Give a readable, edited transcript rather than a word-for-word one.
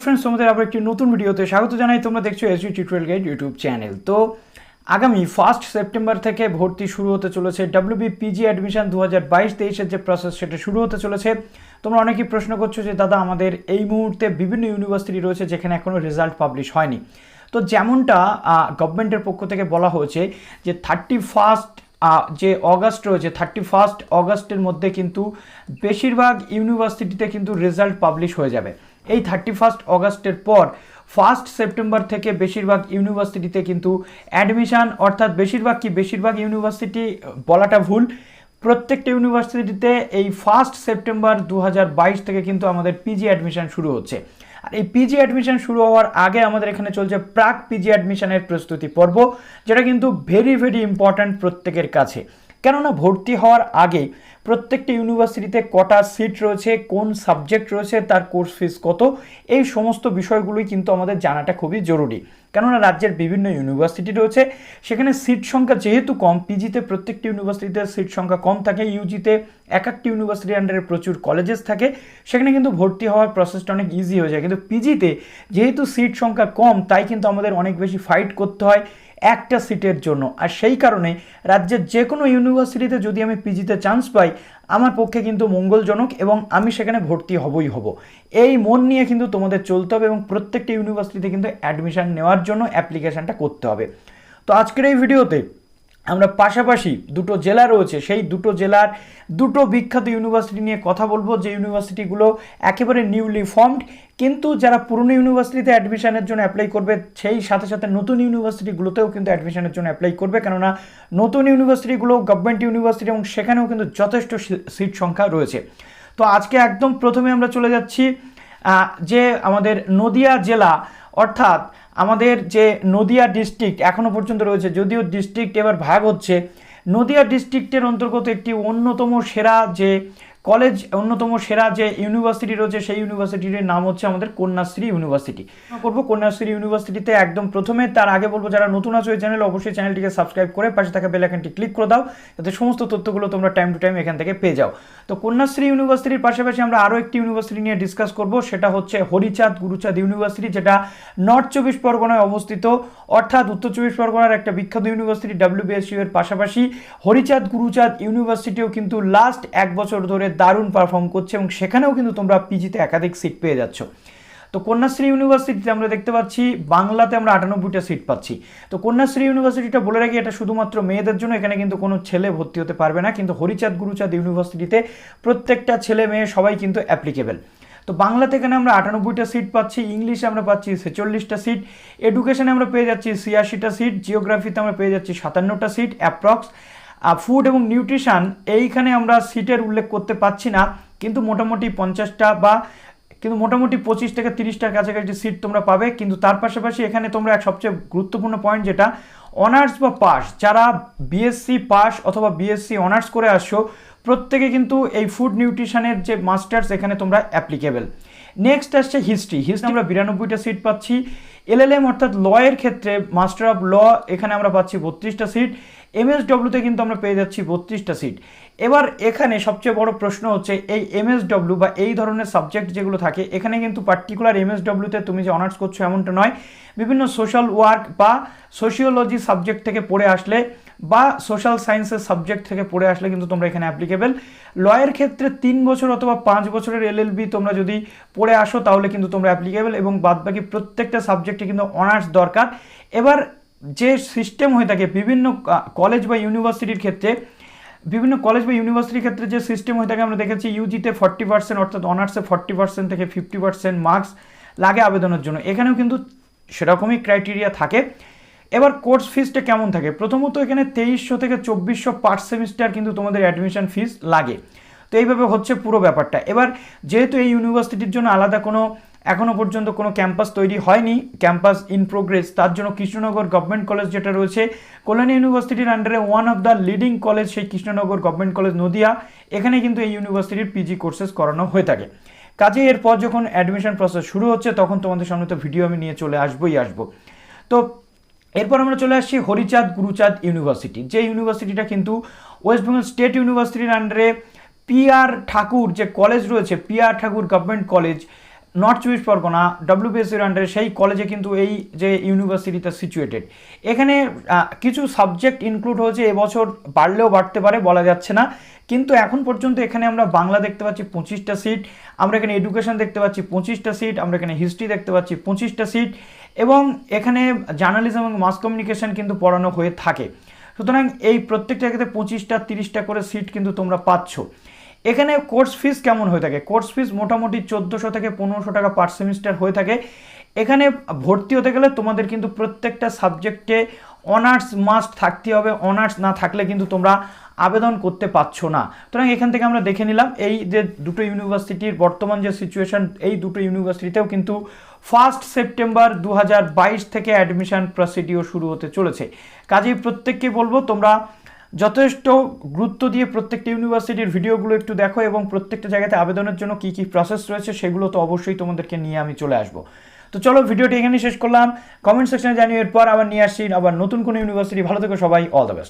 Friends তোমাদের আবার একটি নতুন ভিডিওতে স্বাগত জানাই। তোমরা দেখছো SG tutorial guide YouTube channel. তো আগামী 1 সেপ্টেম্বর থেকে ভর্তি শুরু হতে চলেছে ডব্লিউবিপিজি অ্যাডমিশন 2022-23 এর যে প্রসেস সেটা শুরু হতে চলেছে। তোমরা অনেকেই প্রশ্ন করছো যে দাদা আমাদের এই মুহূর্তে বিভিন্ন ইউনিভার্সিটি রয়েছে যেখানে এখনো রেজাল্ট পাবলিশ হয়নি। তো যেমনটা গভর্নমেন্টের পক্ষ থেকে বলা হয়েছে যে 31 যে অগাস্ট রয়েছে 31 অগাস্টের মধ্যে কিন্তু বেশিরভাগ ইউনিভার্সিটিতে কিন্তু রেজাল্ট পাবলিশ হয়ে যাবে। এই 31 অগাস্টের পর 1 সেপ্টেম্বর থেকে বেশিরভাগ ইউনিভার্সিটিতে কিন্তু অ্যাডমিশন, অর্থাৎ বেশিরভাগ ইউনিভার্সিটি বলাটা ভুল, প্রত্যেকটা ইউনিভার্সিটিতে এই 1 সেপ্টেম্বর 2022 থেকে কিন্তু আমাদের পিজি অ্যাডমিশন শুরু হচ্ছে। আর এই পিজি অ্যাডমিশন শুরু হওয়ার আগে আমাদের এখানে চলছে প্রাক পিজি অ্যাডমিশনের প্রস্তুতি পর্ব, যেটা কিন্তু ভেরি ইম্পর্ট্যান্ট প্রত্যেকের কাছে। কেননা ভর্তি হওয়ার আগে প্রত্যেকটা ইউনিভার্সিটিতে কটা সিট রয়েছে, কোন সাবজেক্ট রয়েছে, তার কোর্স ফিস কত, এই সমস্ত বিষয়গুলোই কিন্তু আমাদের জানাটা খুবই জরুরি। কেননা রাজ্যের বিভিন্ন ইউনিভার্সিটি রয়েছে, সেখানে সিট সংখ্যা যেহেতু কম, পিজিতে প্রত্যেকটি ইউনিভার্সিটিতে সিট সংখ্যা কম থাকে, ইউজিতে এক একটি ইউনিভার্সিটির আন্ডারে প্রচুর কলেজেস থাকে, সেখানে কিন্তু ভর্তি হওয়ার প্রসেসটা অনেক ইজি হয়ে যায়। কিন্তু পিজিতে যেহেতু সিট সংখ্যা কম, তাই কিন্তু আমাদের অনেক বেশি ফাইট করতে হয় একটা সিটের জন্য। আর সেই কারণে রাজ্যের যে কোনো ইউনিভার্সিটিতে যদি আমি পিজিতে চান্স পাই, আমার পক্ষে কিন্তু মঙ্গলজনক এবং আমি সেখানে ভর্তি হবই হব। এই মন নিয়ে কিন্তু তোমাদের চলতে হবে এবং প্রত্যেকটা ইউনিভার্সিটিতে কিন্তু অ্যাডমিশন নেওয়ার জন্য অ্যাপ্লিকেশনটা করতে হবে। তো আজকের এই ভিডিওতে আমরা পাশাপাশি দুটো জেলা রয়েছে, সেই দুটো জেলার দুটো বিখ্যাত ইউনিভার্সিটি নিয়ে কথা বলবো, যে ইউনিভার্সিটিগুলো একেবারে নিউলি ফর্মড, কিন্তু যারা পুরনো ইউনিভার্সিটিতে অ্যাডমিশনের জন্য অ্যাপ্লাই করবে সেই সাথে সাথে নতুন ইউনিভার্সিটিগুলোতেও কিন্তু অ্যাডমিশনের জন্য অ্যাপ্লাই করবে, কেননা নতুন ইউনিভার্সিটিগুলো গভর্নমেন্ট ইউনিভার্সিটি এবং সেখানেও কিন্তু যথেষ্ট সিট সংখ্যা রয়েছে। তো আজকে একদম প্রথমে আমরা চলে যাচ্ছি যে আমাদের নদিয়া জেলা, অর্থাৎ আমাদের যে নদিয়া ডিস্ট্রিক্ট এখনও পর্যন্ত রয়েছে, যদিও ডিস্ট্রিক্ট এবার ভাগ হচ্ছে, নদিয়া ডিস্ট্রিক্টের অন্তর্গত একটি অন্যতম সেরা যে ইউনিভার্সিটি রয়েছে, সেই ইউনিভার্সিটির নাম হচ্ছে আমাদের কন্যাশ্রী ইউনিভার্সিটি। করবো কন্যাশ্রী ইউনিভার্সিটিতে একদম প্রথমে। তার আগে বলবো যারা নতুন আছো এই চ্যানেলে, অবশ্যই চ্যানেলটিকে সাবস্ক্রাইব করে পাশে থাকা বেল আইকনটি ক্লিক করে দাও, যাতে সমস্ত তথ্যগুলো তোমরা টাইম টু টাইম এখান থেকে পেয়ে যাও। তো কন্যাশ্রী ইউনিভার্সিটির পাশাপাশি আমরা আরও একটি ইউনিভার্সিটি নিয়ে ডিসকাস করব, সেটা হচ্ছে হরিচাঁদ গুরুচাঁদ ইউনিভার্সিটি, যেটা নর্থ 24 পরগনায় অবস্থিত, অর্থাৎ উত্তর 24 পরগনার একটা বিখ্যাত ইউনিভার্সিটি। wbsu এর পাশাপাশি হরিচাঁদ গুরুচাঁদ ইউনিভার্সিটিও কিন্তু লাস্ট 1 বছর ধরে দারুণ পারফর্ম করছে এবং সেখানেও কিন্তু তোমরা পিজিতে একাধিক সিট পেয়ে যাচ্ছ। তো কন্যাশ্রী ইউনিভার্সিটিতে আমরা দেখতে পাচ্ছি বাংলাতে আমরা 98টা সিট পাচ্ছি। তো কন্যাশ্রী ইউনিভার্সিটিটা বলে রাখি, এটা শুধুমাত্র মেয়েদের জন্য, এখানে কিন্তু কোনো ছেলে ভর্তি হতে পারবে না, কিন্তু হরিচাঁদ গুরুচাঁদ ইউনিভার্সিটিতে প্রত্যেকটা ছেলে মেয়ে সবাই কিন্তু অ্যাপ্লিকেবল। তো বাংলাতে এখানে আমরা 98টা সিট পাচ্ছি, ইংলিশে আমরা পাচ্ছি 46টা সিট, এডুকেশনে আমরা পেয়ে যাচ্ছি 86টা সিট, জিওগ্রাফিতে আমরা পেয়ে যাচ্ছি 57টা সিট অ্যাপ্রক্স। ফুড এবং নিউট্রিশন এইখানে আমরা সিটের উল্লেখ করতে পারছি না, কিন্তু মোটামুটি 25 থেকে 30টার কাছাকাছি সিট তোমরা পাবে। কিন্তু তার পাশাপাশি এখানে তোমরা সবচেয়ে গুরুত্বপূর্ণ পয়েন্ট যেটা, অনার্স বা পাস, যারা বিএসসি পাস অথবা বিএসসি অনার্স করে আসছো, প্রত্যেকে কিন্তু এই ফুড নিউট্রিশনের যে মাস্টার্স এখানে তোমরা অ্যাপ্লিকেবল। নেক্সট আসছে হিস্ট্রি আমরা 92টা সিট পাচ্ছি। এলএলএম অর্থাৎ ল এর ক্ষেত্রে মাস্টার অফ ল, এখানে আমরা পাচ্ছি 32টা সিট। এমএসডব্লিউতে কিন্তু আমরা পেয়ে যাচ্ছি 32টা সিট। এবার এখানে সবচেয়ে বড় প্রশ্ন হচ্ছে এই এমএসডব্লিউ বা এই ধরনের সাবজেক্ট যেগুলো থাকে, এখানে কিন্তু পার্টিকুলার এমএসডব্লিউতে তুমি যে অনার্স করছো এমনটা নয়, বিভিন্ন সোশ্যাল ওয়ার্ক বা সোশিওলজি সাবজেক্ট থেকে পড়ে আসলে বা সোশ্যাল সায়েন্সের সাবজেক্ট থেকে পড়ে আসলে কিন্তু তোমরা এখানে অ্যাপ্লিকেবল। লয়ের ক্ষেত্রে 3 বছর অথবা 5 বছরের এলএলবি তোমরা যদি পড়ে আসো তাহলে কিন্তু তোমরা অ্যাপ্লিকেবল, এবং বাদবাকি প্রত্যেকটা সাবজেক্টে কিন্তু অনার্স দরকার। এবার যে সিস্টেম হয়ে থাকে বিভিন্ন কলেজ বা ইউনিভার্সিটির ক্ষেত্রে, যে সিস্টেম হয়ে থাকে, আমরা দেখেছি ইউজিতে 40%, অর্থাৎ অনার্সে 40% থেকে 50% মার্কস লাগে আবেদনের জন্য, এখানেও কিন্তু সেরকমই ক্রাইটেরিয়া থাকে। এবার কোর্স ফিসটা কেমন থাকে, প্রথমত এখানে 2300 থেকে 2400 পার সেমিস্টার কিন্তু তোমাদের অ্যাডমিশন ফিস লাগে। তো এইভাবে হচ্ছে পুরো ব্যাপারটা। এবার যেহেতু এই ইউনিভার্সিটির জন্য আলাদা কোনো এখনও পর্যন্ত কোনো ক্যাম্পাস তৈরি হয়নি, ক্যাম্পাস ইন প্রোগ্রেস, তার জন্য কৃষ্ণনগর গভর্নমেন্ট কলেজ যেটা রয়েছে কল্যাণী ইউনিভার্সিটির আন্ডারে one of the leading college, সেই কৃষ্ণনগর গভর্নমেন্ট কলেজ নদিয়া, এখানে কিন্তু এই ইউনিভার্সিটির পিজি কোর্সেস করানো হয়ে থাকে। কাজে এরপর যখন অ্যাডমিশন প্রসেস শুরু হচ্ছে তখন তোমাদের সামনে তো ভিডিও আমি নিয়ে চলে আসবো। তো এরপর আমরা চলে আসছি হরিচাঁদ গুরুচাঁদ ইউনিভার্সিটি, যে ইউনিভার্সিটিটা কিন্তু ওয়েস্ট বেঙ্গল স্টেট ইউনিভার্সিটির আন্ডারে পি আর ঠাকুর যে কলেজ রয়েছে, পি আর ঠাকুর গভর্নমেন্ট কলেজ, নর্থ চব্বিশ পরগনা ডব্লিউবিএসসির আন্ডারে সেই কলেজে কিন্তু এই যে ইউনিভার্সিটিটা সিচুয়েটেড, এখানে কিছু সাবজেক্ট ইনক্লুড হয়েছে, এবছর বাড়লেও বাড়তে পারে, বলা যাচ্ছে না। কিন্তু এখন পর্যন্ত এখানে আমরা বাংলা দেখতে পাচ্ছি 25টা সিট, আমরা এখানে এডুকেশন দেখতে পাচ্ছি 25টা সিট, আমরা এখানে হিস্ট্রি দেখতে পাচ্ছি 25টা সিট, এবং এখানে জার্নালিজম এবং মাস কমিউনিকেশন কিন্তু পড়ানো হয়ে থাকে। সুতরাং এই প্রত্যেকটা জায়গাতে 25টা 30টা করে সিট কিন্তু তোমরা পাচ্ছ। এখানে কোর্স ফিস কেমন হয়ে থাকে? কোর্স ফিস মোটামুটি 1400 থেকে 1500 টাকা পার সেমিস্টার হয়ে থাকে। এখানে ভর্তি হতে গেলে তোমাদের কিন্তু প্রত্যেকটা সাবজেক্টে অনার্স মাস্ট থাকতে হবে, অনার্স না থাকলে কিন্তু তোমরা আবেদন করতে পারছো না। সুতরাং এখান থেকে আমরা দেখে নিলাম এই যে দুটো ইউনিভার্সিটির বর্তমান যে সিচুয়েশন, এই দুটো ইউনিভার্সিটিতেও কিন্তু 1 সেপ্টেম্বর 2022 থেকে অ্যাডমিশন প্রসিডিওর শুরু হতে চলেছে। কাজেই প্রত্যেককে বলবো তোমরা যথেষ্ট গুরুত্ব দিয়ে প্রত্যেকটা ইউনিভার্সিটির ভিডিওগুলো একটু দেখো, এবং প্রত্যেকটা জায়গাতে আবেদনের জন্য কী কী প্রসেস রয়েছে সেগুলো তো অবশ্যই তোমাদেরকে নিয়ে আমি চলে আসবো। তো চলো ভিডিওটি এখানেই শেষ করলাম। কমেন্ট সেকশনে জানিয়ে এরপর আবার নিয়ে আসছি আবার নতুন কোনো ইউনিভার্সিটি। ভালো থেকো সবাই, অল দ্য বেস্ট।